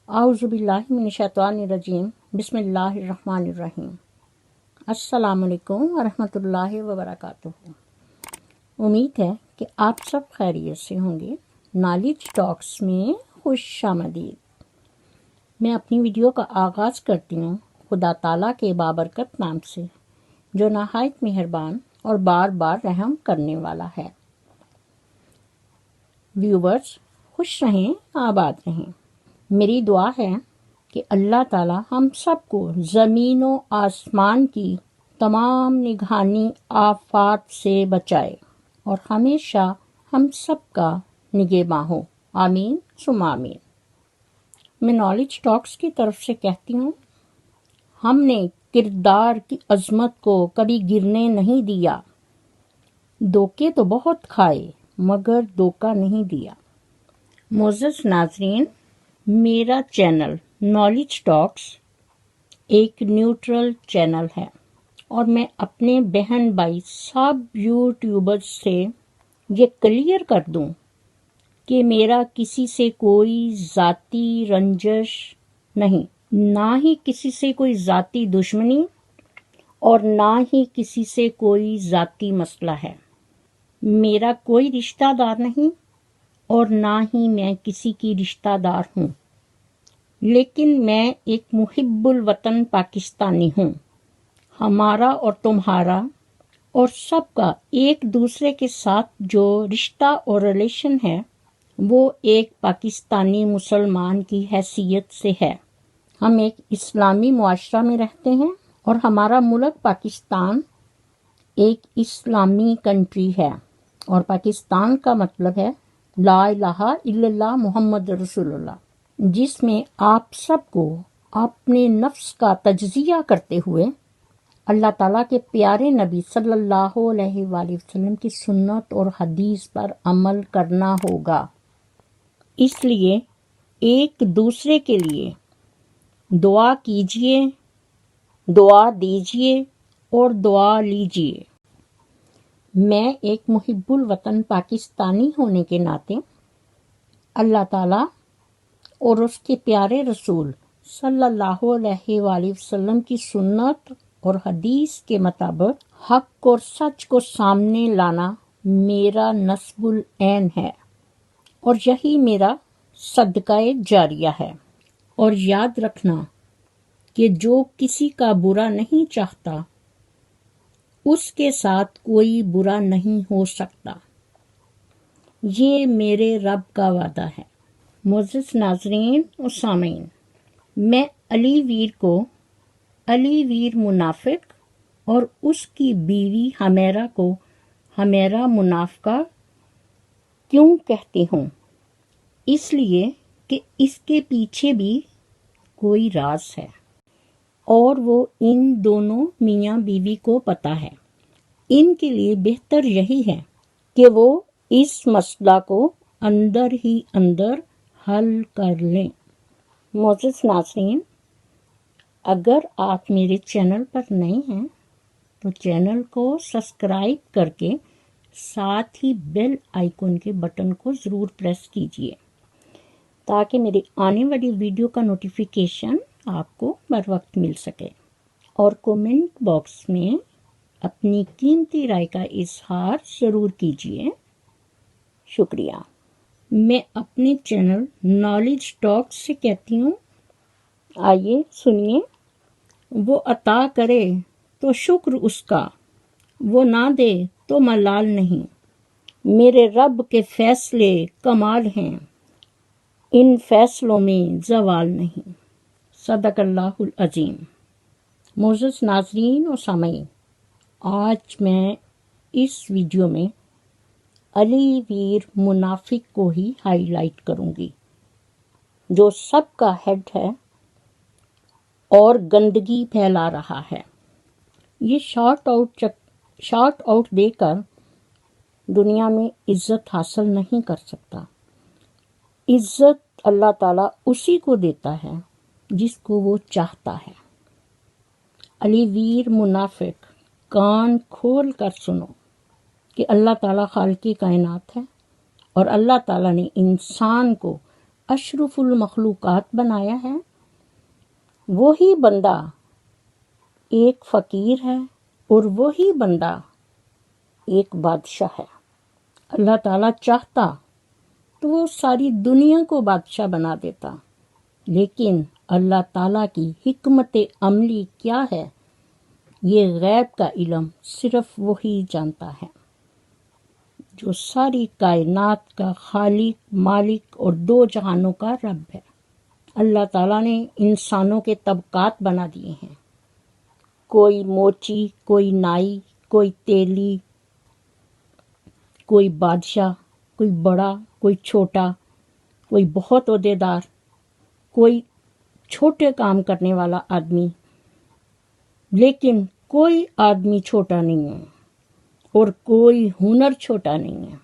اعوذ باللہ من الشیطان الرجیم بسم اللہ الرحمن الرحیم۔ السلام علیکم ورحمۃ اللہ وبرکاتہ۔ امید ہے کہ آپ سب خیریت سے ہوں گے۔ نالج ٹاکس میں خوش آمدید۔ میں اپنی ویڈیو کا آغاز کرتی ہوں خدا تعالیٰ کے بابرکت نام سے، جو نہایت مہربان اور بار بار رحم کرنے والا ہے۔ ویورز خوش رہیں، آباد رہیں۔ میری دعا ہے کہ اللہ تعالیٰ ہم سب کو زمین و آسمان کی تمام نگہانی آفات سے بچائے اور ہمیشہ ہم سب کا نگہباں ہو، آمین ثم آمین۔ میں نالج ٹاکس کی طرف سے کہتی ہوں، ہم نے کردار کی عظمت کو کبھی گرنے نہیں دیا۔ دھوکے تو بہت کھائے مگر دھوکہ نہیں دیا۔ معزز ناظرین، میرا چینل نالج ٹاکس ایک نیوٹرل چینل ہے اور میں اپنے بہن بھائی سب یوٹیوبرز سے یہ کلیئر کر دوں کہ میرا کسی سے کوئی ذاتی رنجش نہیں، نہ ہی کسی سے کوئی ذاتی دشمنی اور نہ ہی کسی سے کوئی ذاتی مسئلہ ہے۔ میرا کوئی رشتہ دار نہیں اور نہ ہی میں کسی کی رشتہ دار ہوں، لیکن میں ایک محب الوطن پاکستانی ہوں۔ ہمارا اور تمہارا اور سب کا ایک دوسرے کے ساتھ جو رشتہ اور ریلیشن ہے وہ ایک پاکستانی مسلمان کی حیثیت سے ہے۔ ہم ایک اسلامی معاشرہ میں رہتے ہیں اور ہمارا ملک پاکستان ایک اسلامی کنٹری ہے، اور پاکستان کا مطلب ہے لا الہ الا اللہ محمد رسول اللہ، جس میں آپ سب کو اپنے نفس کا تجزیہ کرتے ہوئے اللہ تعالیٰ کے پیارے نبی صلی اللہ علیہ وآلہ وسلم کی سنت اور حدیث پر عمل کرنا ہوگا۔ اس لیے ایک دوسرے کے لیے دعا کیجیے، دعا دیجیے اور دعا لیجیے۔ میں ایک محب الوطن پاکستانی ہونے کے ناطے اللہ تعالیٰ اور اس کے پیارے رسول صلی اللہ علیہ وآلہ وسلم کی سنت اور حدیث کے مطابق حق اور سچ کو سامنے لانا میرا نصب العین ہے، اور یہی میرا صدقہ جاریہ ہے۔ اور یاد رکھنا کہ جو کسی کا برا نہیں چاہتا اس کے ساتھ کوئی برا نہیں ہو سکتا، یہ میرے رب کا وعدہ ہے۔ معزز ناظرین و سامعین، میں علی ویر کو علی ویر منافق اور اس کی بیوی حمیرہ کو حمیرہ منافقہ کیوں کہتی ہوں؟ اس لیے کہ اس کے پیچھے بھی کوئی راز ہے، اور وہ ان دونوں میاں بیوی کو پتہ ہے۔ ان کے لیے بہتر یہی ہے کہ وہ اس مسئلہ کو اندر ہی اندر حل کر لیں۔ معزز ناظرین، اگر آپ میرے چینل پر نئے ہیں تو چینل کو سبسکرائب کر کے ساتھ ہی بیل آئیکن کے بٹن کو ضرور پریس کیجیے تاکہ میری آنے والی ویڈیو کا نوٹیفیکیشن آپ کو بر وقت مل سکے، اور کومنٹ باکس میں اپنی قیمتی رائے کا اظہار ضرور کیجیے۔ شکریہ۔ میں اپنے چینل نالج ٹاکس سے کہتی ہوں، آئیے سنیے۔ وہ عطا کرے تو شکر اس کا، وہ نہ دے تو ملال نہیں۔ میرے رب کے فیصلے کمال ہیں، ان فیصلوں میں زوال نہیں۔ صدق اللہ العظیم۔ معزز ناظرین و سامعین، آج میں اس ویڈیو میں علی ویر منافق کو ہی ہائی لائٹ کروں گی، جو سب کا ہیڈ ہے اور گندگی پھیلا رہا ہے۔ یہ شارٹ آؤٹ دے کر دنیا میں عزت حاصل نہیں کر سکتا۔ عزت اللہ تعالیٰ اسی کو دیتا ہے جس کو وہ چاہتا ہے۔ علی ویر منافق، کان کھول کر سنو کہ اللہ تعالیٰ خالق کائنات ہے، اور اللہ تعالیٰ نے انسان کو اشرف المخلوقات بنایا ہے، وہی بندہ ایک فقیر ہے اور وہی بندہ ایک بادشاہ ہے۔ اللہ تعالیٰ چاہتا تو وہ ساری دنیا کو بادشاہ بنا دیتا، لیکن اللہ تعالیٰ کی حکمت عملی کیا ہے، یہ غیب کا علم صرف وہی جانتا ہے جو ساری کائنات کا خالق، مالک اور دو جہانوں کا رب ہے۔ اللہ تعالیٰ نے انسانوں کے طبقات بنا دیے ہیں، کوئی موچی، کوئی نائی، کوئی تیلی، کوئی بادشاہ، کوئی بڑا، کوئی چھوٹا، کوئی بہت عہدیدار، کوئی چھوٹے کام کرنے والا آدمی، لیکن کوئی آدمی چھوٹا نہیں ہے اور کوئی ہنر چھوٹا نہیں ہے۔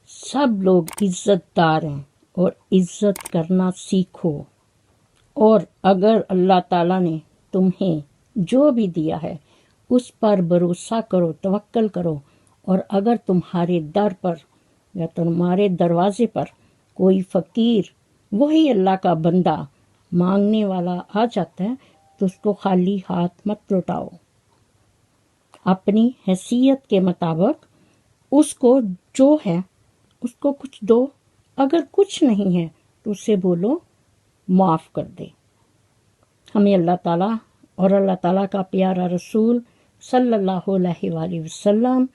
سب لوگ عزت دار ہیں اور عزت کرنا سیکھو، اور اگر اللہ تعالیٰ نے تمہیں جو بھی دیا ہے اس پر بھروسہ کرو، توکل کرو، اور اگر تمہارے در پر یا تمہارے دروازے پر کوئی فقیر، وہی اللہ کا بندہ مانگنے والا آ جاتا ہے تو اس کو خالی ہاتھ مت لوٹاؤ، اپنی حیثیت کے مطابق اس کو جو ہے اس کو کچھ دو، اگر کچھ نہیں ہے تو اسے بولو معاف کر دے۔ ہمیں اللہ تعالیٰ اور اللہ تعالیٰ کا پیارا رسول صلی اللہ علیہ وآلہ وسلم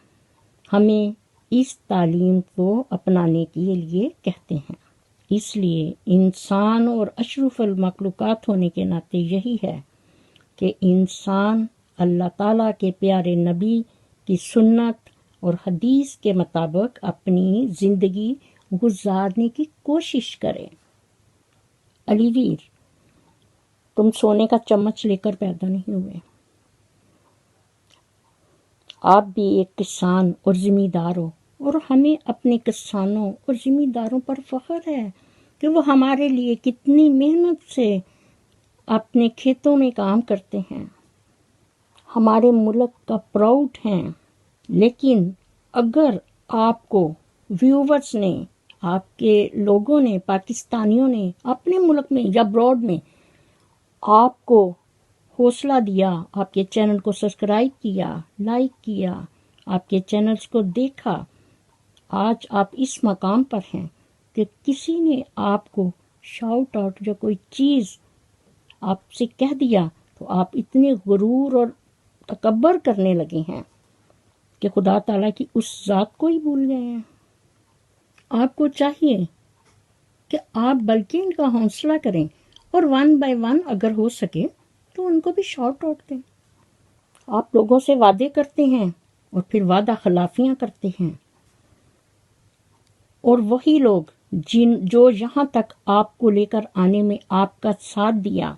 ہمیں اس تعلیم کو اپنانے کے لیے کہتے ہیں۔ اس لیے انسان اور اشرف المخلوقات ہونے کے ناطے یہی ہے کہ انسان اللہ تعالیٰ کے پیارے نبی کی سنت اور حدیث کے مطابق اپنی زندگی گزارنے کی کوشش کرے۔ علی ویر، تم سونے کا چمچ لے کر پیدا نہیں ہوئے، آپ بھی ایک کسان اور ذمہ دار ہو، اور ہمیں اپنے کسانوں اور ذمہ داروں پر فخر ہے کہ وہ ہمارے لیے کتنی محنت سے اپنے کھیتوں میں کام کرتے ہیں، ہمارے ملک کا پراؤڈ ہیں۔ لیکن اگر آپ کو ویورز نے، آپ کے لوگوں نے، پاکستانیوں نے اپنے ملک میں یا ابراڈ میں آپ کو حوصلہ دیا، آپ کے چینل کو سبسکرائب کیا، لائک کیا، آپ کے چینلز کو دیکھا، آج آپ اس مقام پر ہیں کہ کسی نے آپ کو شاؤٹ آؤٹ یا کوئی چیز آپ سے کہہ دیا تو آپ اتنے غرور اور تکبر کرنے لگے ہیں کہ خدا تعالیٰ کی اس ذات کو ہی بھول گئے ہیں۔ آپ کو چاہیے کہ آپ بلکہ ان کا حوصلہ کریں اور 1 بائی 1 اگر ہو سکے تو ان کو بھی شاؤٹ آؤٹ دیں۔ آپ لوگوں سے وعدے کرتے ہیں اور پھر وعدہ خلافیاں کرتے ہیں، اور وہی لوگ جو یہاں تک آپ کو لے کر آنے میں آپ کا ساتھ دیا،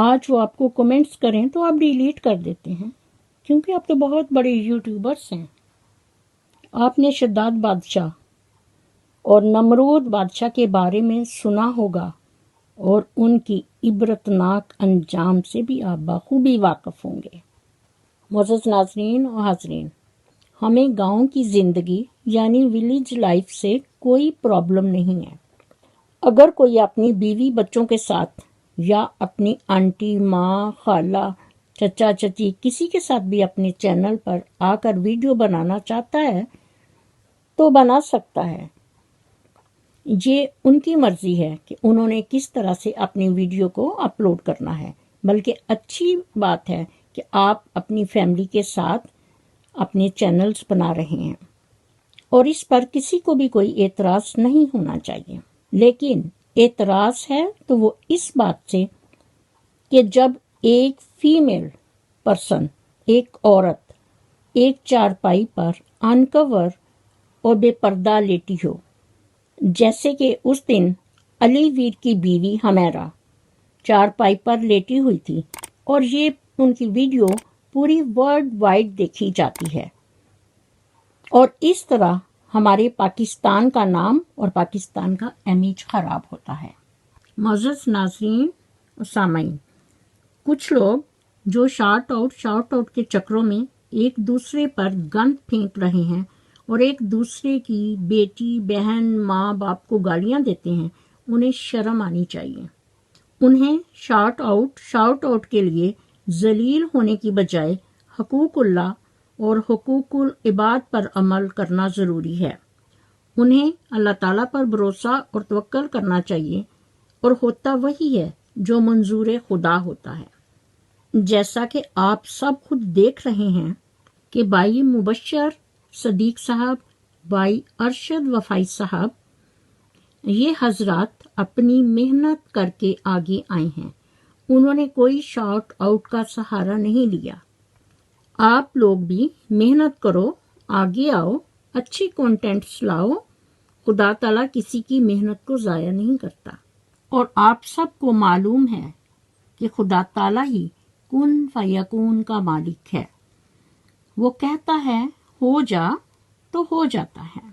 آج وہ آپ کو کمنٹس کریں تو آپ ڈیلیٹ کر دیتے ہیں، کیونکہ آپ تو بہت بڑے یوٹیوبرس ہیں۔ آپ نے شداد بادشاہ اور نمرود بادشاہ کے بارے میں سنا ہوگا، اور ان کی عبرتناک انجام سے بھی آپ بخوبی واقف ہوں گے۔ معزز ناظرین و حاضرین، ہمیں گاؤں کی زندگی یعنی ولیج لائف سے کوئی پرابلم نہیں ہے۔ اگر کوئی اپنی بیوی بچوں کے ساتھ یا اپنی آنٹی، ماں، خالہ، چچا، چچی کسی کے ساتھ بھی اپنے چینل پر آ کر ویڈیو بنانا چاہتا ہے تو بنا سکتا ہے۔ یہ ان کی مرضی ہے کہ انہوں نے کس طرح سے اپنی ویڈیو کو اپلوڈ کرنا ہے، بلکہ اچھی بات ہے کہ آپ اپنی فیملی کے ساتھ اپنے چینلز بنا رہے ہیں، اور اس پر کسی کو بھی کوئی اعتراض نہیں ہونا چاہیے۔ لیکن اعتراض ہے تو وہ اس بات سے کہ جب ایک فیمیل پرسن، ایک عورت ایک چارپائی پر انکور اور بے پردہ لیٹی ہو، جیسے کہ اس دن علی ویر کی بیوی حمیرہ چارپائی پر لیٹی ہوئی تھی، اور یہ ان کی ویڈیو پوری ورلڈ وائڈ دیکھی جاتی ہے، اور اس طرح ہمارے پاکستان کا نام اور پاکستان کا امیج خراب ہوتا ہے۔ معزز ناظرین و سامعین، کچھ لوگ جو شاؤٹ آؤٹ کے چکروں میں ایک دوسرے پر گند پھینک رہے ہیں اور ایک دوسرے کی بیٹی بہن ماں باپ کو گالیاں دیتے ہیں، انہیں شرم آنی چاہیے۔ انہیں شاؤٹ آؤٹ کے لیے ذلیل ہونے کی بجائے حقوق اللہ اور حقوق العباد پر عمل کرنا ضروری ہے۔ انہیں اللہ تعالیٰ پر بھروسہ اور توکل کرنا چاہیے، اور ہوتا وہی ہے جو منظور خدا ہوتا ہے۔ جیسا کہ آپ سب خود دیکھ رہے ہیں کہ بھائی مبشر صدیق صاحب، بھائی ارشد وفائی صاحب، یہ حضرات اپنی محنت کر کے آگے آئے ہیں۔ انہوں نے کوئی شاؤٹ آؤٹ کا سہارا نہیں لیا۔ آپ لوگ بھی محنت کرو، آگے آؤ، اچھی کانٹینٹس لاؤ۔ خدا تعالیٰ کسی کی محنت کو ضائع نہیں کرتا، اور آپ سب کو معلوم ہے کہ خدا تعالیٰ ہی کن فیکون کا مالک ہے۔ وہ کہتا ہے ہو جا تو ہو جاتا ہے۔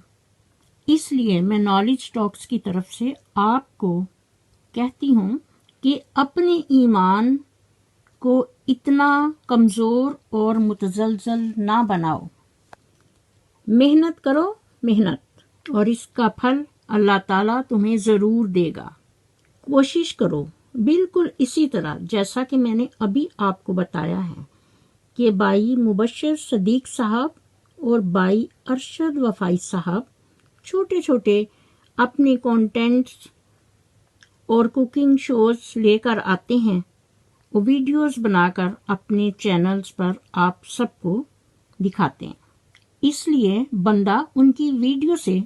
اس لیے میں نالج ٹاکس کی طرف سے آپ کو کہتی ہوں کہ اپنے ایمان کو اتنا کمزور اور متزلزل نہ بناؤ۔ محنت کرو محنت، اور اس کا پھل اللہ تعالیٰ تمہیں ضرور دے گا۔ کوشش کرو بالکل اسی طرح جیسا کہ میں نے ابھی آپ کو بتایا ہے کہ بھائی مبشر صدیق صاحب اور بھائی ارشد وفائی صاحب چھوٹے چھوٹے اپنے کانٹینٹس اور کوکنگ شوز لے کر آتے ہیں، وہ ویڈیوز بنا کر اپنے چینلز پر آپ سب کو دکھاتے ہیں۔ اس لیے بندہ ان کی ویڈیو سے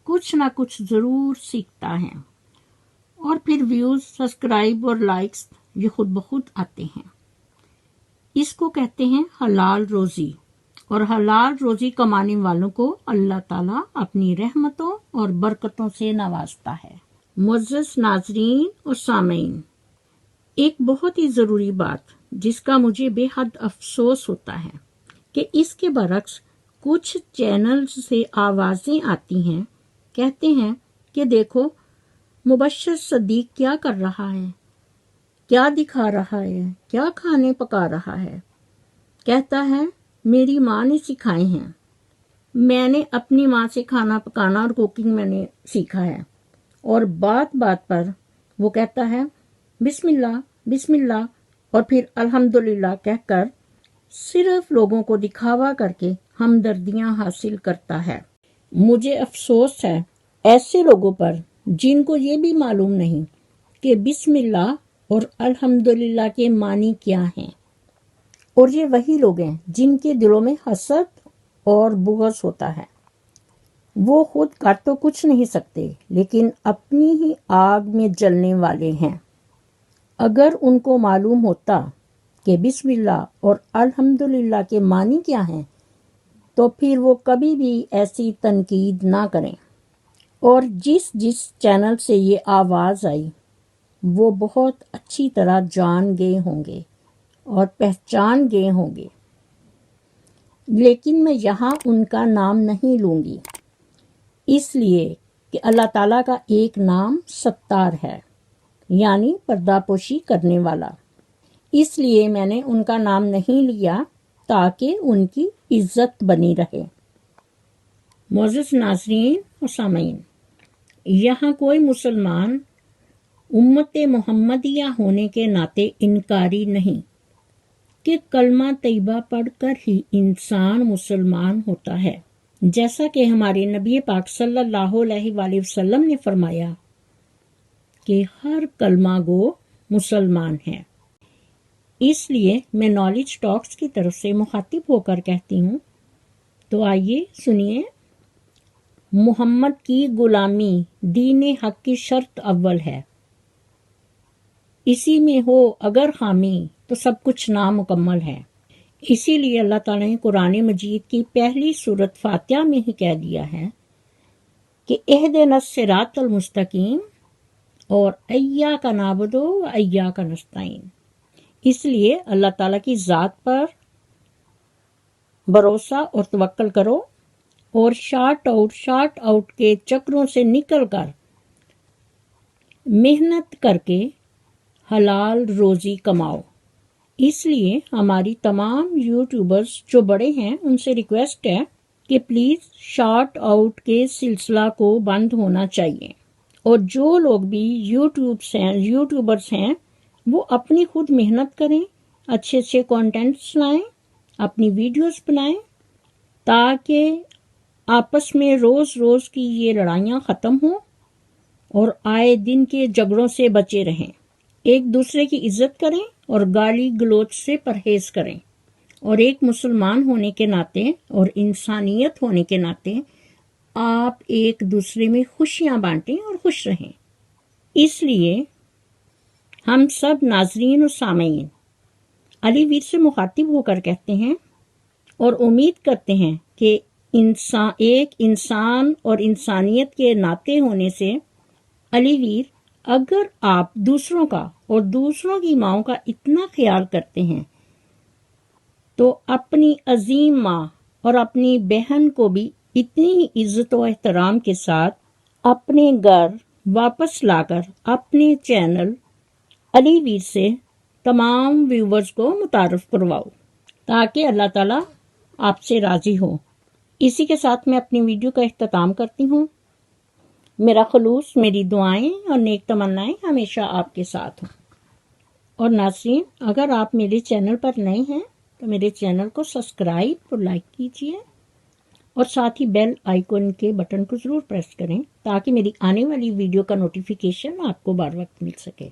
کچھ نہ کچھ ضرور سیکھتا ہے، اور پھر ویوز، سبسکرائب اور لائکس یہ خود بخود آتے ہیں۔ اس کو کہتے ہیں حلال روزی، اور حلال روزی کمانے والوں کو اللہ تعالیٰ اپنی رحمتوں اور برکتوں سے نوازتا ہے۔ معزز ناظرین اور سامعین، ایک بہت ہی ضروری بات جس کا مجھے بے حد افسوس ہوتا ہے کہ اس کے برعکس کچھ چینلز سے آوازیں آتی ہیں، کہتے ہیں کہ دیکھو مبشر صدیق کیا کر رہا ہے، کیا دکھا رہا ہے، کیا کھانے پکا رہا ہے۔ کہتا ہے میری ماں نے سکھائے ہیں، میں نے اپنی ماں سے کھانا پکانا اور کوکنگ میں نے سیکھا ہے، اور بات بات پر وہ کہتا ہے بسم اللہ بسم اللہ، اور پھر الحمدللہ کہہ کر صرف لوگوں کو دکھاوا کر کے ہمدردیاں حاصل کرتا ہے۔ مجھے افسوس ہے ایسے لوگوں پر جن کو یہ بھی معلوم نہیں کہ بسم اللہ اور الحمدللہ کے معنی کیا ہیں، اور یہ وہی لوگ ہیں جن کے دلوں میں حسد اور بغض ہوتا ہے۔ وہ خود کر تو کچھ نہیں سکتے، لیکن اپنی ہی آگ میں جلنے والے ہیں۔ اگر ان کو معلوم ہوتا کہ بسم اللہ اور الحمدللہ کے معنی کیا ہیں تو پھر وہ کبھی بھی ایسی تنقید نہ کریں۔ اور جس چینل سے یہ آواز آئی وہ بہت اچھی طرح جان گئے ہوں گے اور پہچان گئے ہوں گے، لیکن میں یہاں ان کا نام نہیں لوں گی، اس لیے کہ اللہ تعالیٰ کا ایک نام ستار ہے، یعنی پردہ پوشی کرنے والا۔ اس لیے میں نے ان کا نام نہیں لیا تاکہ ان کی عزت بنی رہے۔ معزز ناظرین و سامعین، یہاں کوئی مسلمان امت محمدیہ ہونے کے ناطے انکاری نہیں کہ کلمہ طیبہ پڑھ کر ہی انسان مسلمان ہوتا ہے، جیسا کہ ہمارے نبی پاک صلی اللہ علیہ وآلہ وسلم نے فرمایا کہ ہر کلمہ گو مسلمان ہے۔ اس لیے میں نالج ٹاکس کی طرف سے مخاطب ہو کر کہتی ہوں، تو آئیے سنیے، محمد کی غلامی دین حق کی شرط اول ہے، اسی میں ہو اگر خامی تو سب کچھ نامکمل ہے۔ اسی لیے اللہ تعالیٰ نے قرآن مجید کی پہلی سورت فاتحہ میں ہی کہہ دیا ہے کہ اہدنا الصراط المستقیم اور ایاک نعبد و ایاک نستعین۔ اس لیے اللہ تعالیٰ کی ذات پر بھروسہ اور توکل کرو، اور شارٹ آؤٹ کے چکروں سے نکل کر محنت کر کے حلال روزی کماؤ۔ اس لیے ہماری تمام یوٹیوبرز جو بڑے ہیں ان سے ریکویسٹ ہے کہ پلیز شارٹ آؤٹ کے سلسلہ کو بند ہونا چاہیے، اور جو لوگ بھی یوٹیوبرس ہیں وہ اپنی خود محنت کریں، اچھے اچھے کانٹینٹس لائیں، اپنی ویڈیوز بنائیں، تاکہ آپس میں روز روز کی یہ لڑائیاں ختم ہوں اور آئے دن کے جھگڑوں سے بچے رہیں، ایک دوسرے کی عزت کریں اور گالی گلوچ سے پرہیز کریں، اور ایک مسلمان ہونے کے ناطے اور انسانیت ہونے کے ناطے آپ ایک دوسرے میں خوشیاں بانٹیں اور خوش رہیں۔ اس لیے ہم سب ناظرین و سامعین علی ویر سے مخاطب ہو کر کہتے ہیں اور امید کرتے ہیں کہ ایک انسان اور انسانیت کے ناطے ہونے سے علی ویر، اگر آپ دوسروں کا اور دوسروں کی ماؤں کا اتنا خیال کرتے ہیں تو اپنی عظیم ماں اور اپنی بہن کو بھی اتنی ہی عزت و احترام کے ساتھ اپنے گھر واپس لا کر اپنے چینل علی ویر سے تمام ویورز کو متعارف کرواؤ، تاکہ اللہ تعالیٰ آپ سے راضی ہو۔ اسی کے ساتھ میں اپنی ویڈیو کا اختتام کرتی ہوں۔ میرا خلوص، میری دعائیں اور نیک تمنائیں ہمیشہ آپ کے ساتھ ہوں۔ اور ناظرین، اگر آپ میرے چینل پر نئے ہیں تو میرے چینل کو سبسکرائب اور لائک کیجیے، اور ساتھ ہی بیل آئیکن کے بٹن کو ضرور پریس کریں تاکہ میری آنے والی ویڈیو کا نوٹیفیکیشن آپ کو بر وقت مل سکے،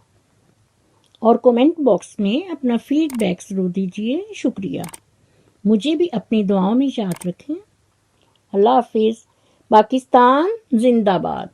اور کومنٹ باکس میں اپنا فیڈ بیک ضرور دیجیے۔ شکریہ۔ مجھے بھی اپنی دعاؤں میں یاد رکھیں۔ اللہ حافظ۔ پاکستان زندہ باد۔